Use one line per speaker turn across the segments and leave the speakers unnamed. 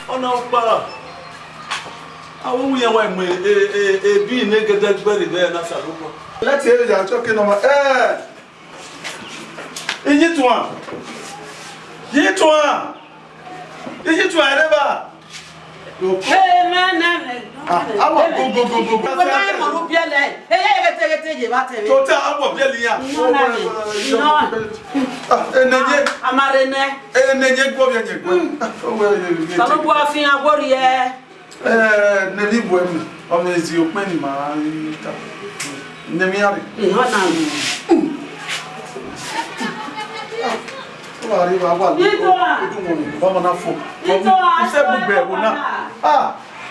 Oh no, pa. I won't hear when we be negative very there. Let's hear you talking about. Is it one? Is it one? Is it one ever? Hey, man, I want go.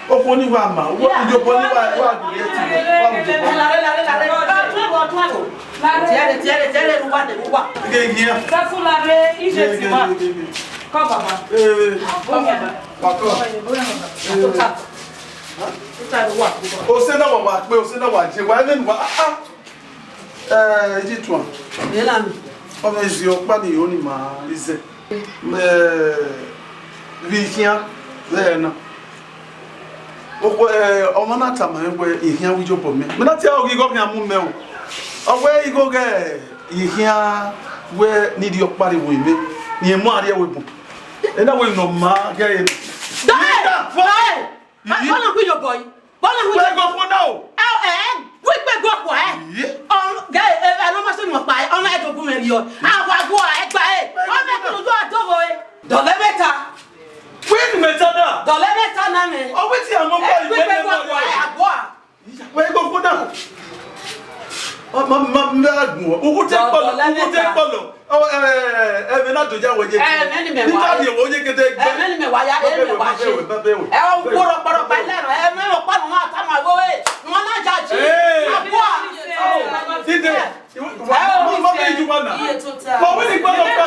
Oponi wa ma wo ijo poni wa tiare ruwa de wa ngia safula re ije ti wa ko baba bako o se na wa pe o se na wa je wa ni wa iji tuan ela mi o me zi o pa ni oni ma ize vikia zena ọmọ náà tàmà ẹgbẹ́ ìhìá wíjọ bọ̀ mẹ́ mẹ́nà tí a ò gígọ́ kí a mú mẹ́ o ọwẹ́ igọ́ gẹ́ ìhìá wẹ́ nídìí ọpariwo ìmẹ́ ní ẹmọ́ àríẹ̀wẹ̀ bù ẹ̀dáwẹ̀ ìnà máa gẹ́rẹ̀ ẹ̀mẹ́ dáẹ̀ fọ́ẹ̀ bọ́lá wíjọ bọ̀ yìí bọ́lá wíjọ bọ̀ fún náà wípé gọ́pọ̀ ẹlọ́mọ́sí mọ̀ pa ọmọ ẹ̀dọ̀gún mẹ́rin yọ àwọn àgọ́ ẹgbà ọmọ ẹ̀kùnrin àdọ́wọ̀ dọ̀lẹ́ mẹ́ta wait method dole meta na me o we ti amon boy we be go agbo a we go down ma agun o te polo o me na to ja we je ni ta bi wo je kete gbe me ni me wa ya me wa se o poro pa lero me o pa mo ata ma go won na ja ji agbo a dide mo be ju bana mo we ni gbolo fa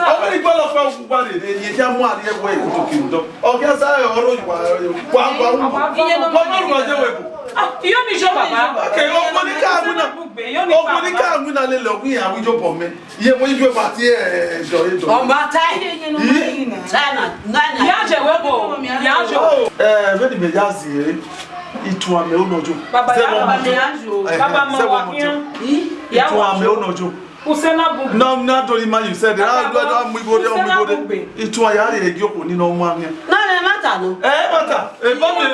o we ni gbolo fa o gba re ni ja mu ari ewo e to kindo o ke sa oro wa mo je we bu iyo mi jo baba ke o mo ni ka aguna le lo wi awijo bo me iye mo ju e ba ti do o ma ta iye no na ya je we bo ya jo me di me ja si itu ame onojo baba mo wa kian itu ame onojo usena bu no na do ma you said am we go itu aya re egi opo ni no mu ame na me mata no mata bo me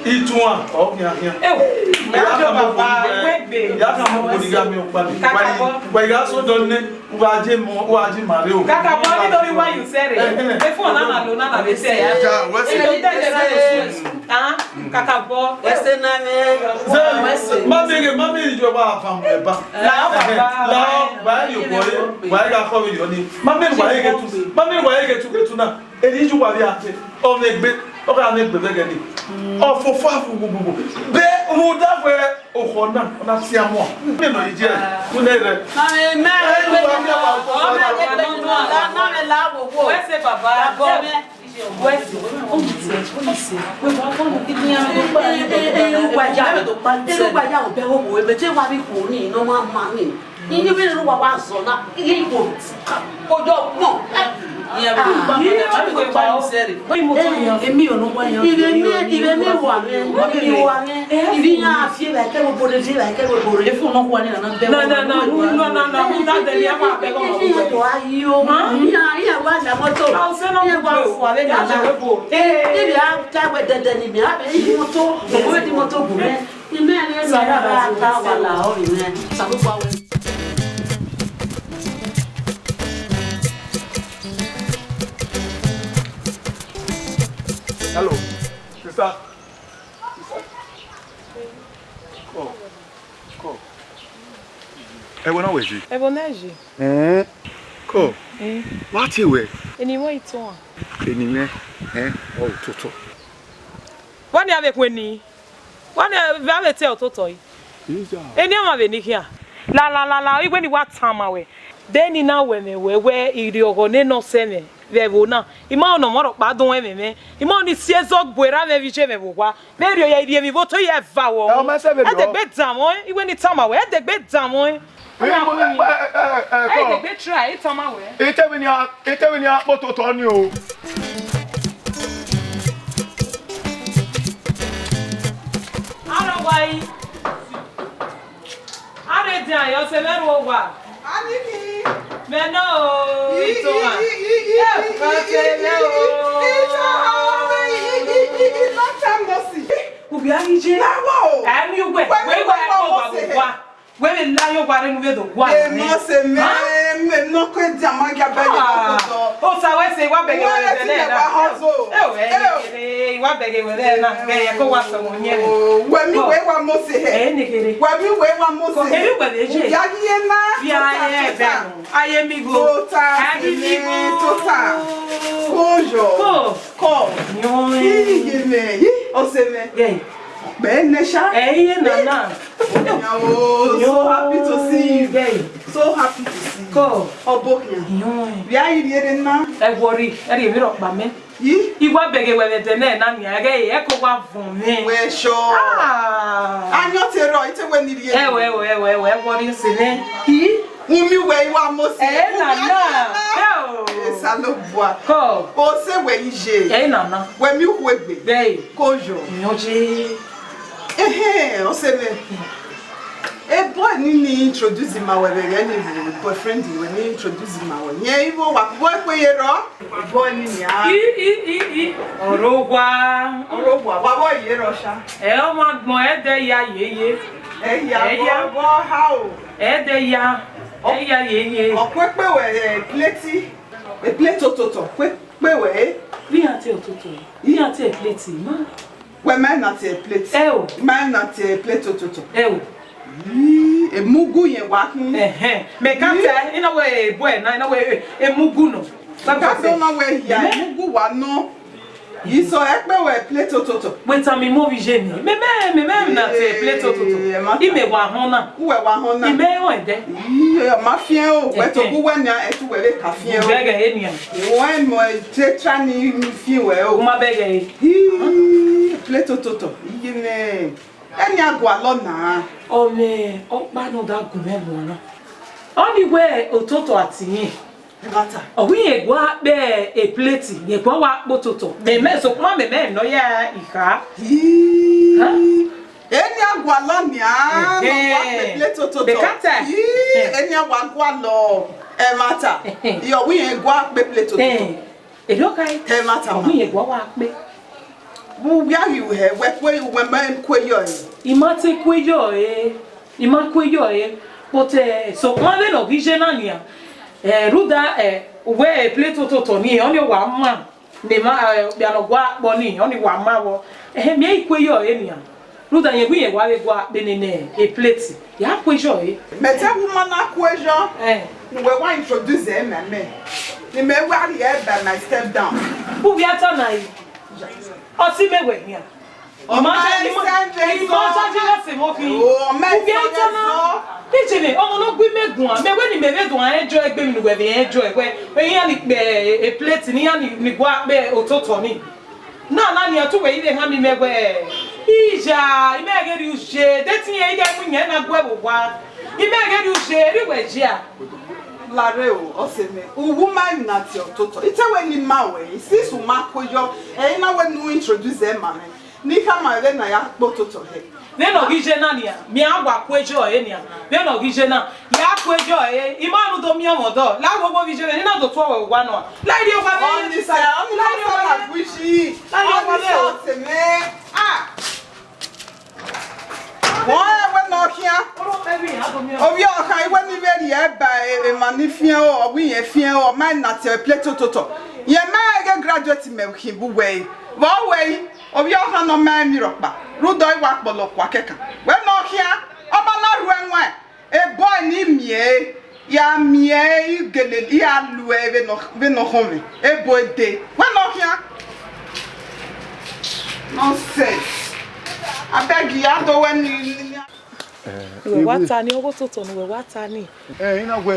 Itwa okia here ya ka mo bodiga mi opa mi wa ya so don ne uwaje mare o kaka bo ni tori why you say it e fun na lo na be say ya kaka bo wese na me mama ijo ba fam e ba la ba yo boy wa ya ko wi oni mama wa ye tu na eri ju wa bi ate o me gbe o ka me gbe gbe ni o fo fa fu gugu be o da fe o khona ona ti amo me no ije ku ne re me na me la wo wo we se baba bo me wese o mi se we wa ko ni ni am gba ja o be wo me je wa bi ko ni no ma ma ni ni bi ru wa so na iye ko ojo mo Emi onu wa yan. Ibe mi wa me. Ibi yan afie ba ke bo de fie ba ke bo re. Efu no kwa ni na be. No. Mu ta de ya ma be ko mo. To ayo. Ya wa na moto. Ya wa fu ave na na. Ibi a ta gbe dede ni bi a be moto. Mo di moto bu me. Ime ni e ba ta wala o ni. Sabu kwa we. Hello, sister. Ko. Ewo na weji. Ewo na ji. Ko. What you we? Eniwo ito. Enime. Ototor. Wani ave kweni. Wani ave te ototor yi.
Any of any here. La, when you what time away. Then in now when where idiogone no sene. Vevona, imao no more pardon me. Imao is siezog buera nevicheva. Very idea we vote ye vow. At the bedtime, when it's time away, at the bedtime. I bet try it on my way. It's when you're Ototor you. I don't why. I read you say very well. Aniki. Meno. It's all. And you wait. Where lie your wedding with the one? No, say, ma'am, no, quit Jamaga. Oh, so I say, what begging with the household? Oh, what begging with them? Go watch someone here. When you wear one more say, when you wear one more say, I am me go, so happy to see you, gay. So happy to see you. Go. Oh, Bokia. Yeah, you didn't know. I worry. I didn't know about me. You were begging whether the men and I echo one for me. We're sure. I'm not a right when you get what is in he? Whom you weigh one most. Yes, I love what. Go. Oh, say where you say. When you wait me. They. Kojo. Oh, say a boy need introduce him our boyfriend when he introduce him our yeah, what work where you're wrong? Boy, what you're Russia? Want more day, how? Or quick way, a plate Ototor, quick way. We are till Toto. We are till plate, man. When man not a plate, man not a plate Ototor. A mugu ye walking. Make up in a way, boy, in a way, a muguno. Sometimes don't know where he is. Mugu one no. You saw a plate Ototor. When some movie Jenny, me not a plate Ototor. He may want Hona. Who are one Hona? He may want that. Mafia, where to go when you're at where a cafe. When my Tetrani fuel, my beggar. Plate Ototor. You may. Any agualona. Oh, me, oh, man, no, that good. Only way Ototor at me. Oh, we go out there a plate, ye go out Ototor. They mess up my men, no, yeah, Ika. Any agualonia, plate Ototor. The cat, any agualo, a matter. Your we go out plate Ototor. It look like a matter, we go out me. Who are you here? Where you were man quayo? Imate quayo, Imaquayo, but so one of Visionania. Ruda, where a plate of Tony, only one man. The Bianogua Bonnie, only one marvel. May quayo, Enya. Ruda, we while we go up Benin, a plate. Ya quayo, Meta woman, quayo, we want to introduce them and me. You may wear the air by my step down. Who we are tonight? Oh, see me with here. Oh, my no, we make one. When you make one, enjoy being where they enjoy. When you a plate in the Guabe or Totoni. No, you're too way, they have me where. Ija, I may get you share. That's the idea when you're not one. You may get you share anyway, yeah. Lareo, or say me, woman not your Toto. It's a way in my way. Sis who mark with your, and now when you introduce them, man. Nika my then I have Bototo. Then of Visionania, Miawa Quajo, Enya, then of Visiona, Yaquajo, Imanu Domiamodo, Lago Vision, and another 12 one. Lady of my this I wishy, ah. Why we're not here? Oh, your high when you very by a manifio or we a fear or man not a plate Toto. Ye may graduate milk him way. One way of your hand of man Europa. Rudoy walk below Quakeka. We're not here. Obana run way. A boy named me. Ya me, Galilia, Lueve, home. A boy day. We're not here. Nonsense. I beg you, I don't want you. We watani Ototor we watani.
Ina we.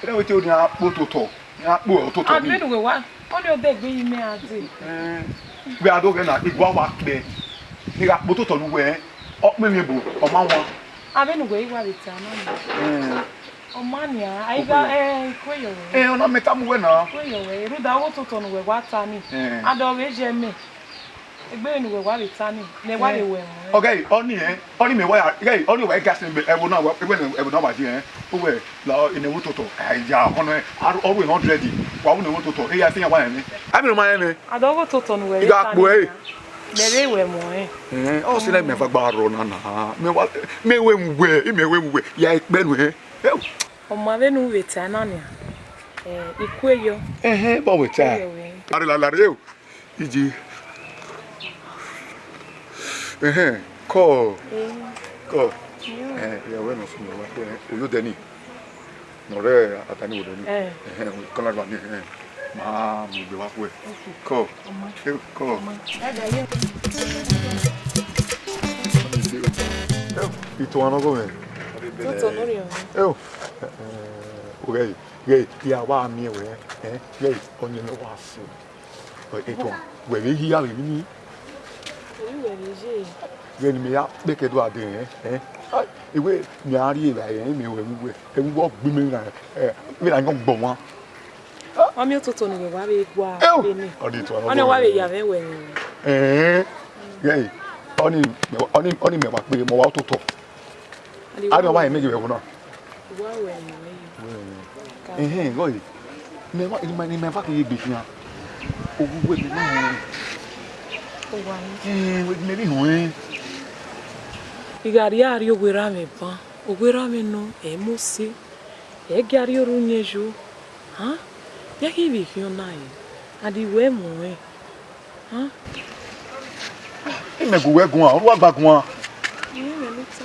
Ina we ti o ni Ototor. Ya po Ototor.
Abi we wa. Oni o de gbe yin me ade.
We adoge na igwa wa pe. Ni ga Ototor nu we. O me mi bu o ma won.
Abi we igwa bi ta na. O mania, aiga kweyo.
Ona meta mu we na.
Kweyo we. Ru da Ototor nu we watani. Ado we je me. Egbe ni we wa bi tani. Ne wa le we.
Okay, oni me wa okay, oni we gas me e wo na wa ji we la in Ototor. Ja, ono always not ready. Wa wo na Ototor. E ya tin ya wa ni. Abi no ma ni.
Ado Ototor nu we.
Iga po
Bebe we mo
o se le me fa gba ro na na. Me we mwe. Ya ipe nu
O ma ve nu we ta na ni. Ikweyo.
Bo we ta. Ari la re o. Iji Ko. Ya bueno, su no va. Uyo deni. No re atani wo deni. Kola ba ni. Ma mu be wa ku. Ko. Ko. Ito ano go me.
Ototor no ri
o. Okay. Ya wa mi we. Onye no wa su. Ito. We bi hi ya bi ni. When me up, make it what day, Away, me are here, me and walk women. We are not bomb.
I'm your Ototor ni we wa be gwa.
I
know why we have we.
Yay. Only me what we more Ototor. I don't why make you no. Go. Me what in my name back you be here. Oh, wait, maybe who
Igari ari ogwera me pa. Ogwera me no emosi. E gari orunyeju. Ha? Ya ki bi ki onai. Adi we mo we. Ha?
E me go we gun a, o gba gun a.
Me lo ta.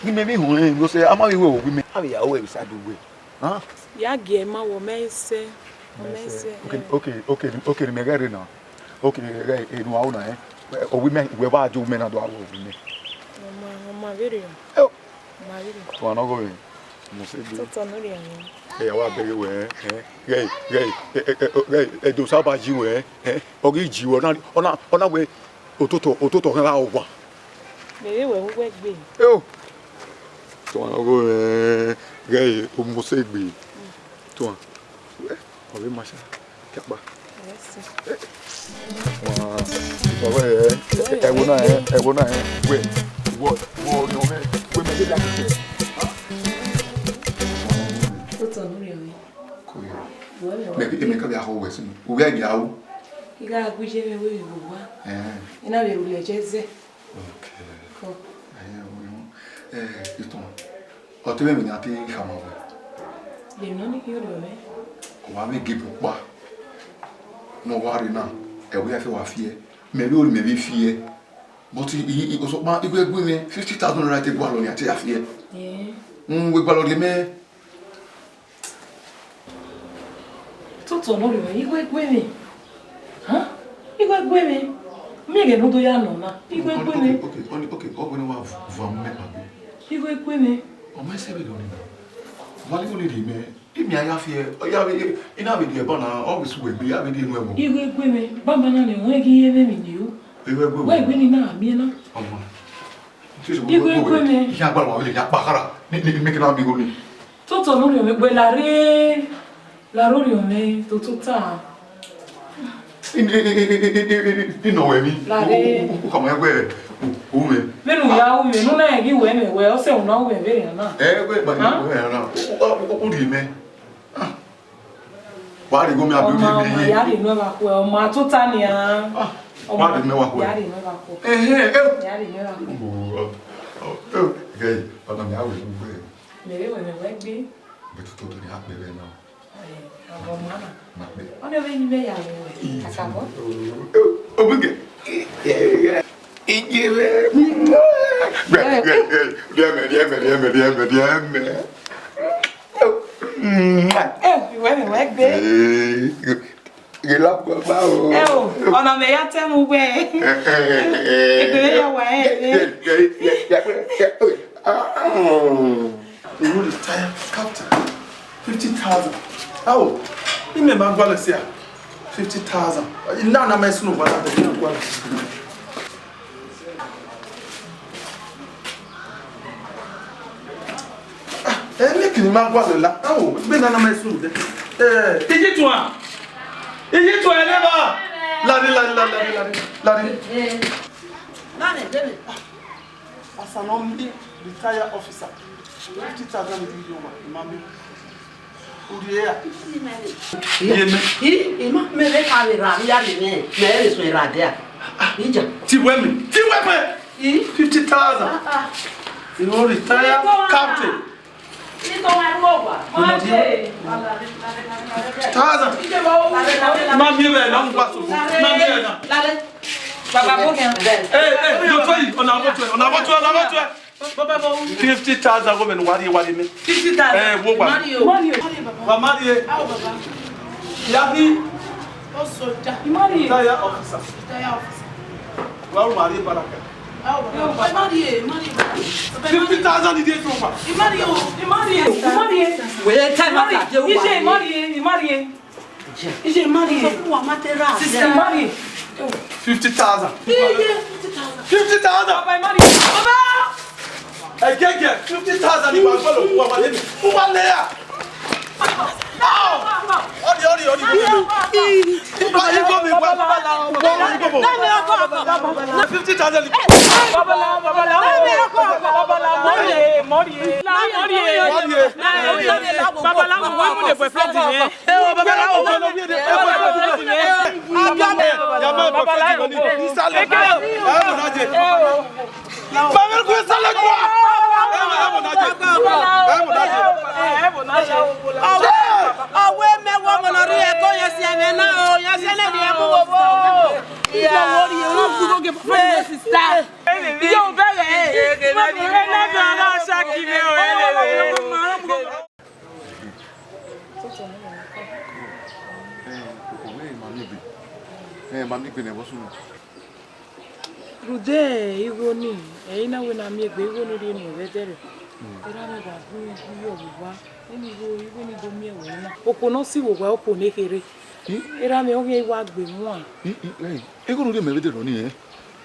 Ni me bi hu go say ama we we bi me. Abi ya we bi sa do we. Ha?
Ya ge ma wo me se.
Okay, me gari na. Okay, no au na o we me we ba ju me na do awo me.
Mama very.
Oh.
Ma very.
To na go we. Mo se bi.
Ototor no ri an.
Ya wa bere we. E do sa ba ji we. O gi ji wo na ona we Ototor kan la o wa.
Bebe we we gbe.
Oh. To na go we. O mo se gbe. To. O we ma sha. Kapa. Wow. Ewo na we no me. We me la ke.
Ototor no ri an.
Ko yo. Me ka bi a ho we sin. O we bi a wo.
Iga aguje me we wo wa. Ina be ru le jeze.
Okay.
Ko.
Iton. O te me na te khama we.
Le no ni ki o do me.
O wa me gibu pa. No worry now. We have to fear. Maybe only maybe fear. But he also ma igwe me 50,000 right to go along at fear. We go along me.
Ototor no ri igwe me. Ha? Igwe me. Me ge no do ya no na. Igwe me.
Okay. O go ni wa vo me pa.
Igwe me.
O ma se be do ni. Wali go ni me. Imi aya fear. O ya be ina be dey born na always we be ya be dey no e.
Igwe me. Baba na le won gi ye me ni o. Igwe ni na mi na.
Omo.
Igwe me.
Ya gba wa le ya pa kara. Ni me kina bi go ni.
Ototor no ri me gbe la ro ri o me to ta.
No we mi. O kama egbe. O me.
Menu ya o me no na gi we me we o se una we be ri na.
We ba ni we na. O ri me. Wa ri go mi abi mi.
Ya ri no ba ku o ma to ta ni a.
Wa ri me wa ku.
Ya ri no ba ku. Ya ri no ba ku.
Okay. Ona mi awe mi gbe.
Me we gbe.
Be to ni a pe be na.
Abo mana. Ona we ni be ya we. Akabo.
O buge. Igive. Diame.
We gbe.
Gela pa o.
Ona me ya temu gbe. Egbe ya wa
They will retire captain. 50,000. Oh, you may not go here. 50,000. Now I'm a snow, but I don't know. Making him out was a lot. Oh, been on my suit. Is it one? Is it one ever? Laddie. As an only retired officer, 50,000 Mammy. Uwadiae. Ti women. 50,000. You will retire captain. 1,000. Mammy, I'm Mammy, 50,000 women. What do you want me? 50,000. Marie. Yabi. Also, Marie. Retire officer. Well, Marie Baraka. 50,000 is it over? Marie. 50,000. 50,000. I get 50,000 in my fellow. Who are there?
Rude, Igoni, Aina when I make the Igoni in the veteran. Okonosi wo wa opone kere. Era me oge wa gbe mu an.
E ko no de me be de ro ni eh.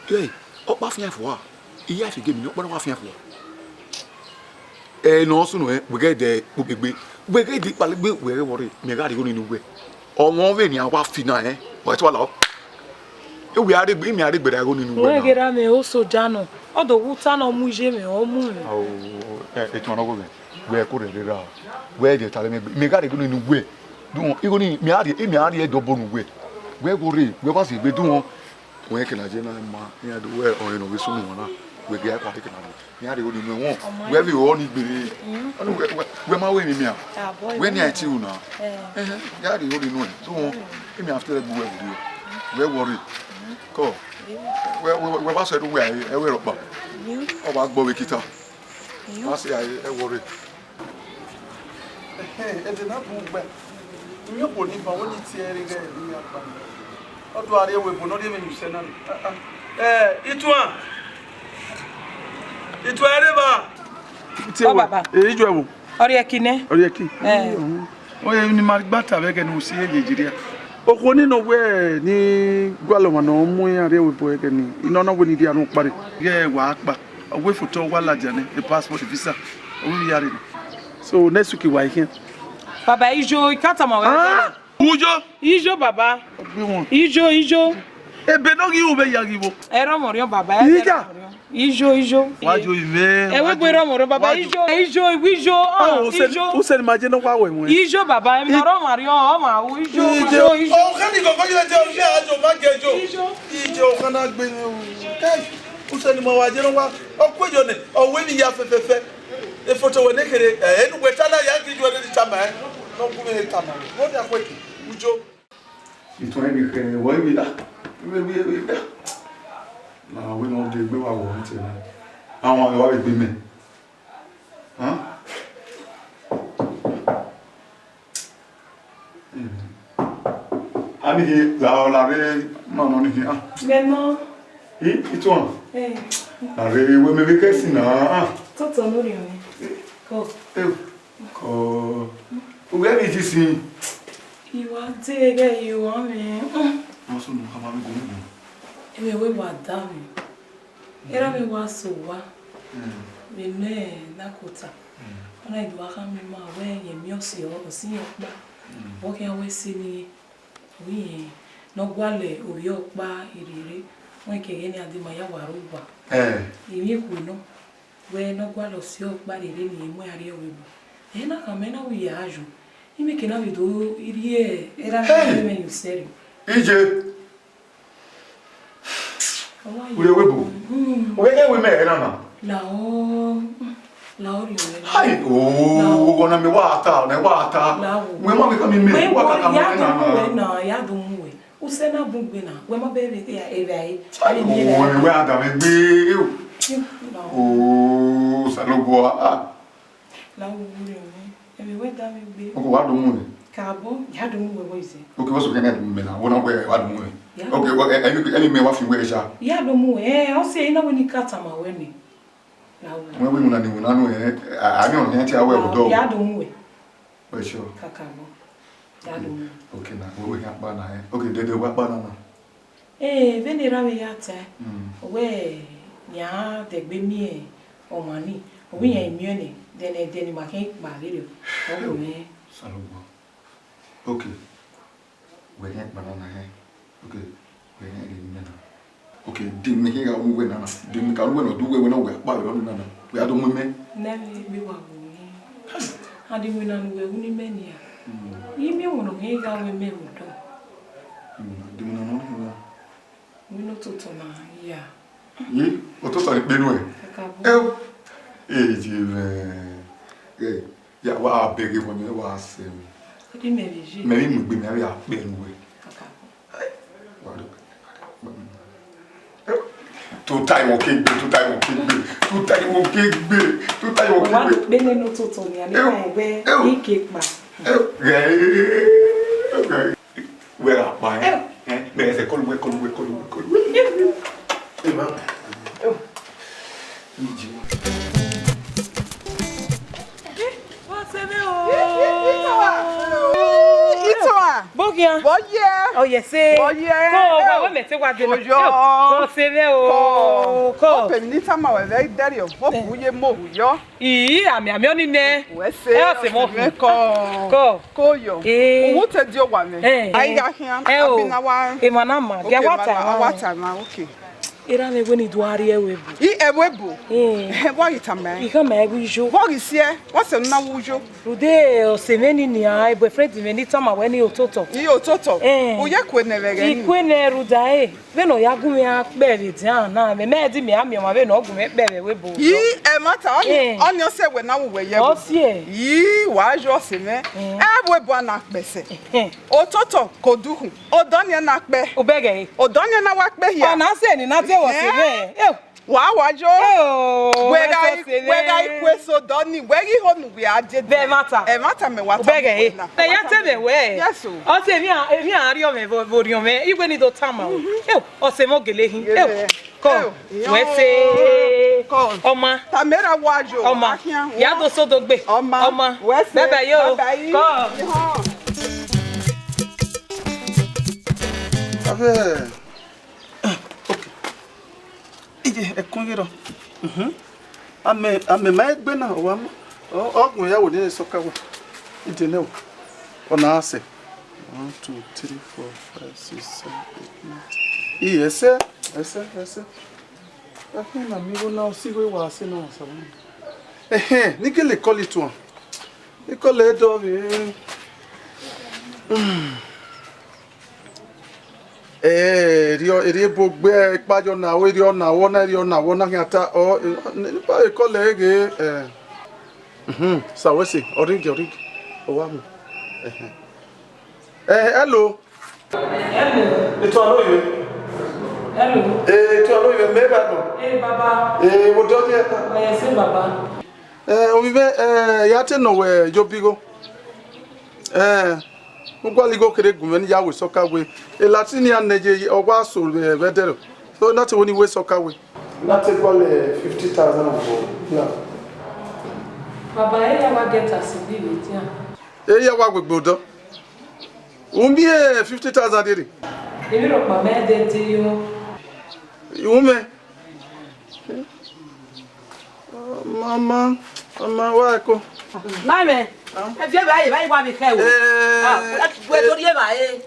Eh, o pa fian fo a. Iya fi game ni o pa wa fian fo. Eh no so no eh, we get the gbegbe. Gbegbe di pale gbe we worry. Me ga ri oni nu gbe. Omo we ni awa fi na eh. Wa ti wa lo. E we are gbe mi are gbe da go ni nu gbe.
We gera me o so jano. Odo wuta na mu je me o mu.
Etu ono go be we ko re ra we de tale me ga de go ni we du igo ni mi ari e do bonu we go re we ba se be du won we ke na je na ma ni adu we o no we so mu na we ga pa de ke na mi ari go ni won we bi o ni gbere we ma we ni mi a we ni ati u na ya ri go ni no so won mi after bu we worry ko we ba se do we e we ro pa o ba gbo we kita. I say I worry. Hey, it's not movement. You put him on it here again. What do I do with not even you send on? It one. It wherever.
Baba.
It's you.
Oriakine.
Oriaki. Oh, you need better again. We see Nigeria. Okoni no we ni gwalo no mu ya re we boy again. Ino no we ni dia no pare. Ye wa akpa. We photo wala jane the passport the visa we are so next week we here
Baba Ijo ikata mo Ijo Baba Ijo
e be no gi u be ya gi bo
ero mo rio Baba Ijo
wajo ime
e we gbero mo rio Baba Ijo
o se imagine no wa we mo
Ijo Baba e ro mo rio o ma wo Ijo
o kan ni go go je o se ajo ma gejo Ijo kana gbe Usani mawajero wa okwejo ne owe ni ya fefefe e photo we nekere enu wetana ya gi jo de chama no ku me tama no da kweki ujo
ito ni ke wo mi da we da na we no de gbe wa wo nti na awon wa gbe me ani la re no ni
Memo
ito Are we maybe guessing now?
Toto no rio. Ko.
Ko. Where is this in?
Uwadiae you want me.
Also no have am go.
Eme we wa da mi. Era mi wa so wa. Me ne na kota. Ona idu aka mi ma we yen mi osi o si opa. Wo ke we si ni wi no gwale obi opa irire. Wọ́n kẹ̀kẹ́ ní adé máa yá wà rúgbà. Ìwé ìkù náà wẹ́ náà gbá lọ sí ọ̀pá rere ní ìmú àrí ọ̀wẹ̀ bọ̀. Ẹ̀yẹ́ náà kàn mẹ́ná wù yà á jù. Ìmí kì náà wìdó irí ẹ̀ ẹ̀rá ní mẹ́yìn sẹ́rì.
Ije. Wúlé wébù. Wẹ́ ẹ̀ wí mẹ́rin náà.
Làó rí ọ̀rẹ́ náà.
Háì ooo ọ̀nà mi wá ata ọ̀nà wá ata. Wẹ́ má mi ká mi mẹ́ wá kàkà mẹ́rin náà.
Yàdùn mú wẹ̀. Usena bungbe na we ma bebe ya ebe
ai we ada me gbe o salobo
la wo ri mi ebe we da me gbe
o ko wa do mu ni
ka bo ya do mu we wo ise
o ke wo so ke na me na wo na we wa do mu ni o ke any me wa fi we sha
ya do mu o se ina we ni kata ma we ni la wo
we mu na ni wo na no ani on yan ti awe odo
ya do mu we
sure
kaka bo ya do mu
okay na we ga pa na okay de wa pa na
veni ra we ya ta we nya de gbe mi e o ma ni o wi yan mi o ni deni ma kin pa le o ko me
salobo okay we ga pa na okay we ga de mi na okay dim me ga wo we na dim ka wo no du we na we pa we no na we ado mu me
na mi wa wo ni adi we na we uni me ni a Imi wono ngiga we me wodo.
Dimuna no no.
We no toto na ya.
Yi, ototo ni penu e.
Kakabo.
Jive. Ya wa bege mo me wa se.
Odi me beji.
Me mi gbe mi ya penu we.
Kakabo.
Wa do. To time o kegbe, to time o kegbe, to time o kegbe, to time o kegbe.
Wa be ne no toto ni ani na egbe ike pa.
Where are my there's a column.
Bogia.
Oh yes, Ko wa me te wa de no. Ko se ve o. Ko.
Penita ma we very daddy of hope we mo yo.
Ami oni ne.
We say.
Se mo
Ko yo. Wo te di o wa me. Ai ga hia abi na wa.
E mana ma. Dia wata
ma okay.
Era me we ni duari ewebu.
Ewebu. What you tell me?
I come my usual.
What is here? What's a na usual?
Today o se meni ni ai boyfriend me ni tama we ni ototo.
Ototor. O ye kwene vege.
Ikwene rudae. We no ya gume akpe be dia na me di me ami ma we no gume kpe webu.
Mata on you say we na we ye.
O sie.
Wa jo se me. Webu na kpese. Ototor koduhu. Odonya na kpe.
Obege.
Odonya na wa kpe here.
Na se ni na te wo se me.
Wa jo. Wega ikweso doni. Wegi honu we aje.
Be mata.
Mata me wa.
Obege. Na ya te me we.
Yes.
O se mi ari o me vorion me. Igwe ni do tama o. O se mo gele hin. Ko. We se. Oma.
Tamera wajo.
Oma. Ya do so do gbe. Oma. Bebe yo. Ko.
Ave. Ije ekungiro. Ame ma egbe na wa mo. Ogun ya wo ni sokawe. Ije ne o. Ona ase. 1 2 3 4 5 6 7 8 9. Ese. Na mi go na si we wa se na sa. Ni ke le call it one. Ni call le do bi. Eri bogbe pajo na we ri ona wo na ata o pa e call ege sawese oringi o wa mu hello eto aloye hello eto aloye me ba no
Baba
wo do je ta
yes baba
o vive ya te no we jobigo Ugwaligo kere gumen ya we soka we. Latini an neje ogwa so vedero. So not when we soka we.
Not equal 50,000 no.
Baba, I never get a civil, yeah.
Hey, you work with Buddha. 50,000 did.
You know, my man did to you.
You me? Mama, why go?
Mame, have you ever want me to where do you buy?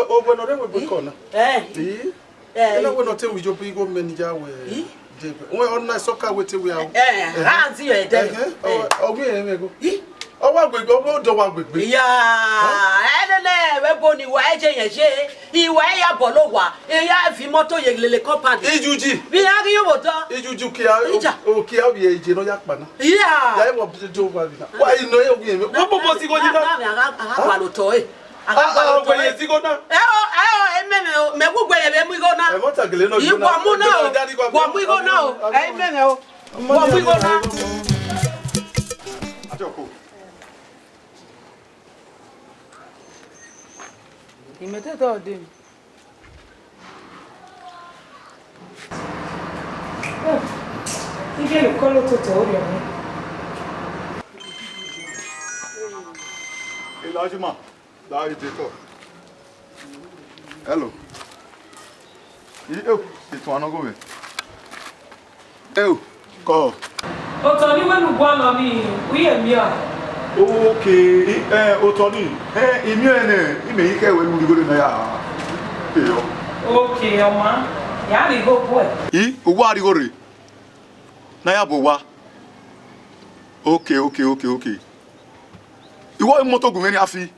Over no we corner. You know we're not tell we just go manager we. We on na soccer we we are.
Hands here there.
Oh, we go. Oh, what we go do what we.
Yeah, I don't know. We boni wa eje. Iwa ya bolowa. Ya fi moto ye lele company.
Ijuji.
Bi ya ki yo moto.
Ijuju kia. O kia bi eje no yakpa na.
Yeah.
Ya wo bi do wa bi na. Why you know you be me? Wo bo si go ji na.
Aga pa lo to e.
Ah, we ye si go na.
Me gbogbo ye be mu go na.
E mo ta gele no go na.
Iwo mu na o. Wo mu go na o. O. Wo mu go na.
Atoko.
Il mettait dans deux.
Il vient le col Ototor.
Elajima, là il était quoi? Hello. Il toi non gobe. Ko.
Ototor ni wenu gwa lo ni, uye mi a.
Okay, Otoni. Imi ene, ime ike we nu rigoro na ya.
Okay, oma. Ya ni go boy.
Uwadiae. Na ya bo wa. Okay. Iwo moto gun ni afi.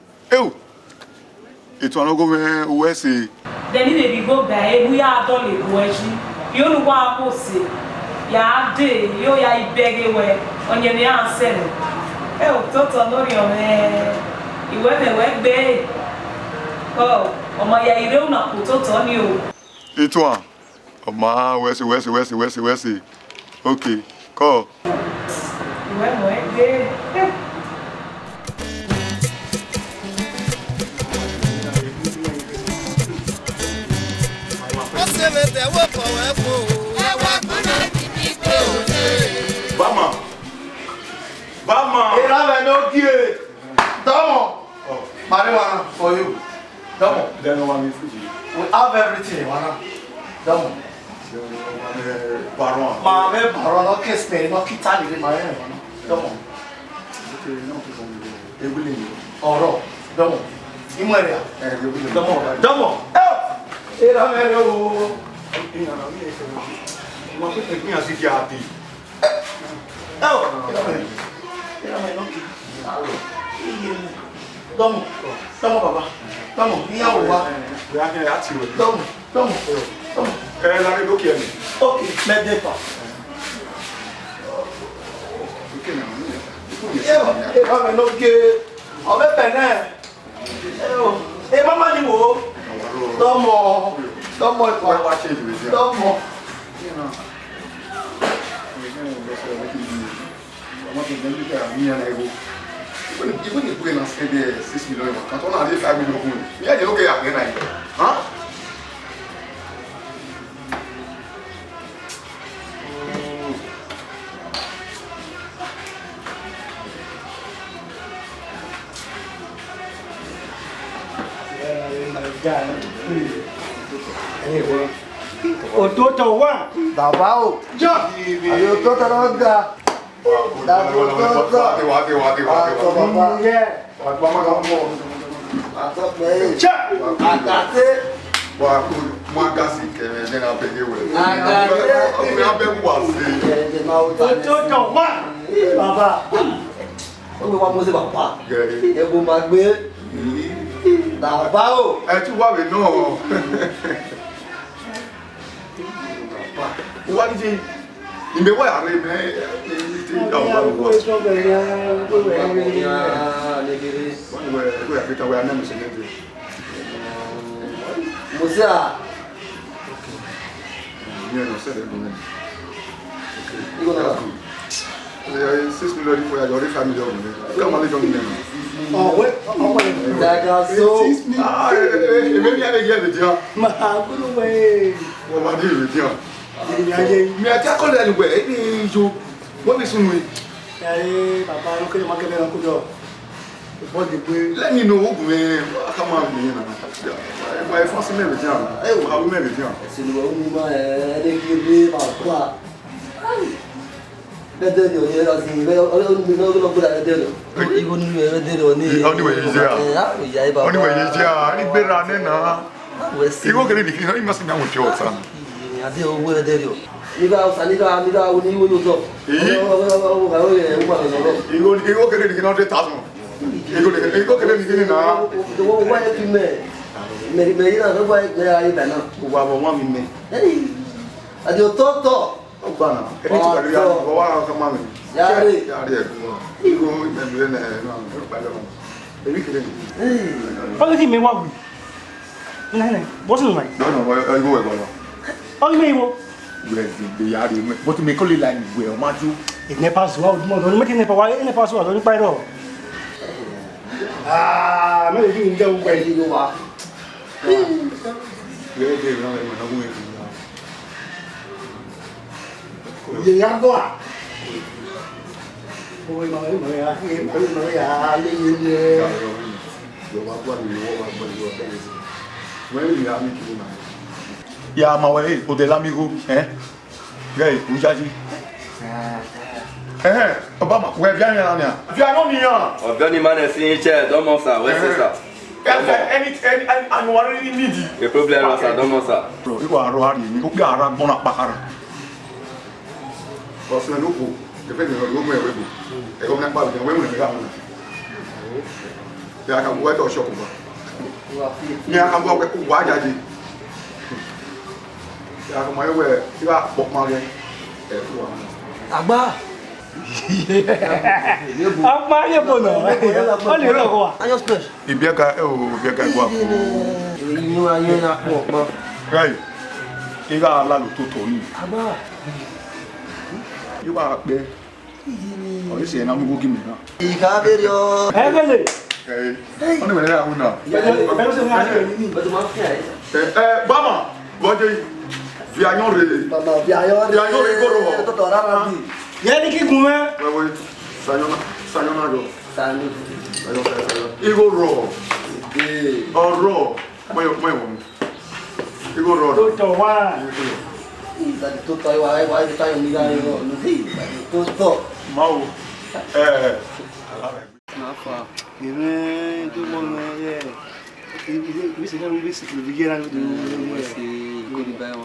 Ètò anago me uwese.
Then he dey go by we ya don le go eji. Yo nu wa ko se. Ya de, yo ya ibege we. Onye ni answer. Ototor lórí ọ̀rẹ́ ìwé mẹ́wẹ́ gbé ọmọ ya ire ọ̀nà Ototor ni o.
Ètò à ọmọ wẹ́sì. Okay, kọ́.
Ìwé mẹ́wẹ́ gbé.
Ó ṣe lè tẹ̀wọ́ kọ̀wé fún o. Ẹwà gbọ́dọ̀ ti ní pé òde.
Bama.
Era no kie. Domo. Marijuana for you. Domo.
Then no one is Fuji.
We have everything, wana. Domo.
Baron.
Ma me baron no ke spare no kitali de mare wana. Domo.
Okay, no people. Ebule.
Oro. Domo. Imoria.
Ebule.
Domo. Era me o.
Ina na mi ese. Mo pe te kin asiki ati.
Era me no ki. Domo. Domo baba. Domo. Iya o wa.
We are here at you.
Domo.
La re do ki eni.
Okay, me de pa.
Okay na.
Era me no ki. O be pene. Mama ni wo. Domo pa.
Wa change we.
Domo.
Even if we spend 6 million, quand on a dit 5 millions, il y a des gens qui ont rien. Hein?
Ototor wa dabao ja ayo ototor oga
Uwadiae. Il me voit arriver, mais il est dans le bois. mi ati akole ni we ni jo wo bi sunu
baba lo kele makele ko jo bo de pe
let me know ogun me akama mi na my first me be jam how me be jam
sinu wo mi ma le ki be ma kwa de de yo ye la si be o ni no lo bura de lo igo ni we de lo ni
oni we ye
ya baba
oni we ye ja ni gbera ne na igo kele ni ki no imasi na wo ti o san
ade o we de lo Niga usaniga niga uni wo yo so.
Igo kele ni ki no 3,000. Igo kele ni ki na.
Wo wa ye ki me. Me ina so wa me ayi ba na.
Wa bo wa mi me.
Ade Ototor.
O ba na. E ni ti ba ya wo wa ka ma mi.
Ya re.
Igo me le na na ba lo. E ni kele ni.
Only thing me wa wi. Nene, what's no like?
No, igo we go no.
Only me wo.
We yari me. But me call it like we o ma ju.
It ne pass wa mo do me ne pa wa ne pass wa do ni pa ro. Ah, me le ni nde wo gbe ni wa.
We de na me na go me.
Ye ya go a. Oi ma ya, ma ya le ni.
Yo wa kwa ni wo wa ba yo ta ni. We ya mi ki na. Ya ma we o de l'amigo, Gay, o jaji. Obama, we viens là là. Viens ni ya.
O viens ni man sin che, domo sa, we c'est ça.
Any and what really need.
Le problème là ça, domo sa.
Bro, iko aro ari ni, o ga ara gbon na pakara. Bo se no ko, ke fe ni ro mo e we bo. E ko na pa bi, we mo ni ga mo. Ya ka wo to shop ba. Ni aka bo we ko wa jaji. Ya ko ma we ti ba pok ma ge. E fu wa.
Agba.
Agba ye bono. Only ro ko wa.
Ayo splash.
Ibiaka ibiaka gwa.
Inú ayé na po mo.
Right. Iga la lo toto ni.
Agba.
Iba pe. O ise na mu go gimi na.
Ika berio.
Evele.
Oni we na hu na.
Be se na ni.
Ba ma fi ai.
Bama, boje viagnon re.
Baba viayo
Igoro.
Ototor ara bi.
Ye ni ki gun me.
We sayona jo.
Sanu.
Igoro. Oro. Mo. Igoro.
Toto wa.
Tadi Ototor wa ta yo ni ga yo. Ototor.
Mau.
Nafa. Ire to mo no ye. Ibi se na ibi se bi gera ni mo se go di ba wa.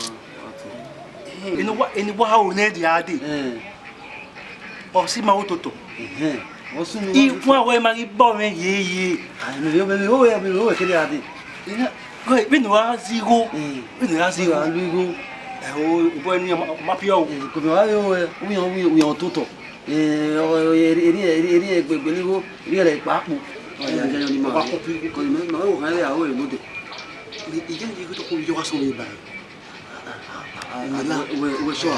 Eni wa o ne di ade. O si ma Ototor.
Wọ́n sún mi
Ikun awe ma ri bo me ye.
Àmì ó kéde àdé.
Go bi no wa zero. Bi no wa zero.
Àlúgbó.
O bo ni ma pi o.
Kò bí wá yóò wíyàn Ototor. Eré ẹgbẹ̀gbẹ̀ níwó, eré rẹ̀ pàápù. Ọ̀yàjẹ́ ni máa kò ní máa wò kán lé àwọn èmúdè.
Ìjẹ́ ni ko yo wa so le ba.
Wẹ̀ ṣọ́ à.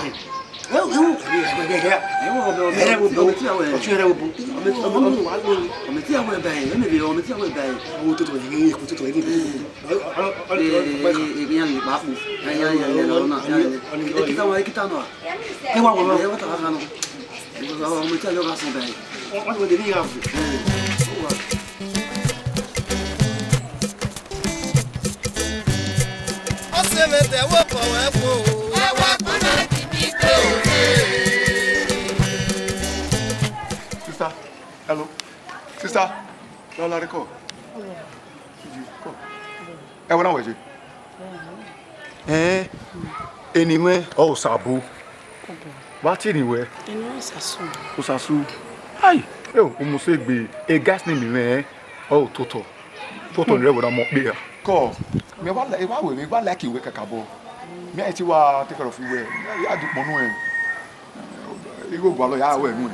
Hello. Sister. Lola reko. E wona weje. Anyway, oh sabu. What anyway?
Eno sasu.
O sasu. Ai, o mo se gbe e gas ni mi me. Oh Ototor. Ototor ni re wo da mo pe ya. Ko, me wa like iwe kakabo. Me ai ti wa take care of iwe. Ya du ponu e. Igo gwa lo ya we nu.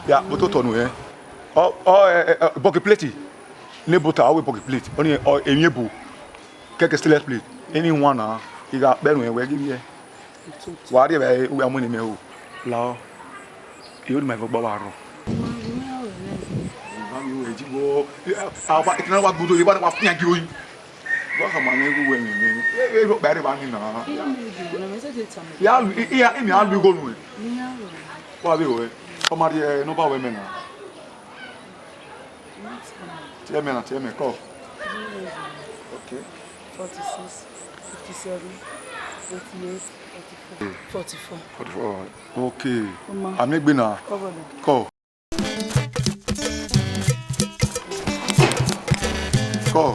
Ya Ototor nu e. Bucket plate. Ne butter awe bucket plate. Oni enye bu. Keke stainless plate. Anyone na iga benu e we give ye. Wa ri be we amuni me o. La. Yo ni me gbo wa ro. Awa itina wa gudo yi wa fian gi oyin. What am I going to do? You look better than me now. Yeah, I'll be going with. What are you? Come on, no power women now. Tell me, call. Okay.
46, 57, 58, 44.
44. Okay. I'm not going to call. Call.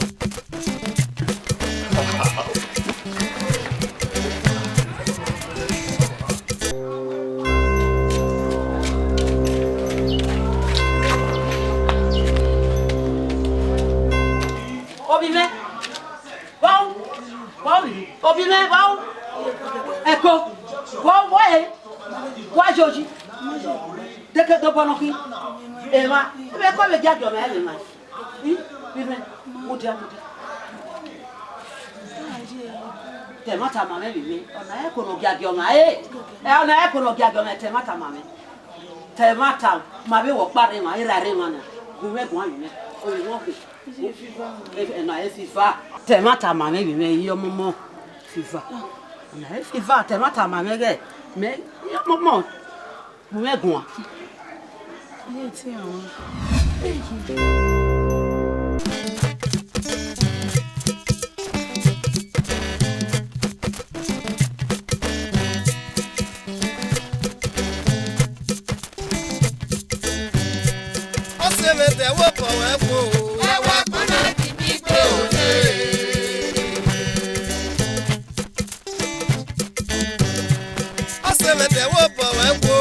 Obìnrin báwo ẹ̀kọ́ wọ́n ẹ̀ wá jọjí dẹ́kẹ́ tó bọ́nà kí ẹ̀ma ẹ̀bẹ̀ kọ́ lè jáde ọ̀mọ̀ ẹ̀ lè máa bíbẹ̀ mo di àmọ́dé tẹ̀mọ́ta màmẹ́ bìbẹ̀ ọ̀nà ẹ̀ kò nà gíagí ọ̀mọ̀ ẹ̀ ọ̀nà ẹ̀ kò nà gíagí ọ̀mọ̀ tẹ̀mọ́ta màmẹ́ tẹ̀mọ́ta màmẹ́ wọ̀ parí mà ẹ̀ rárẹ̀ mà nà gùnmẹ́gùn àyùmẹ́ òyìnbó kè ẹ̀nà ẹ̀ fífa tẹ̀mọ́ta màmẹ́ bìbẹ̀ yí ọmọ mọ́ FIFA. On a FIFA, t'es ma ta maman, mais il y a un moment. Vous m'avez quoi?
On se met des wop pour un fou. Mete wo po we wo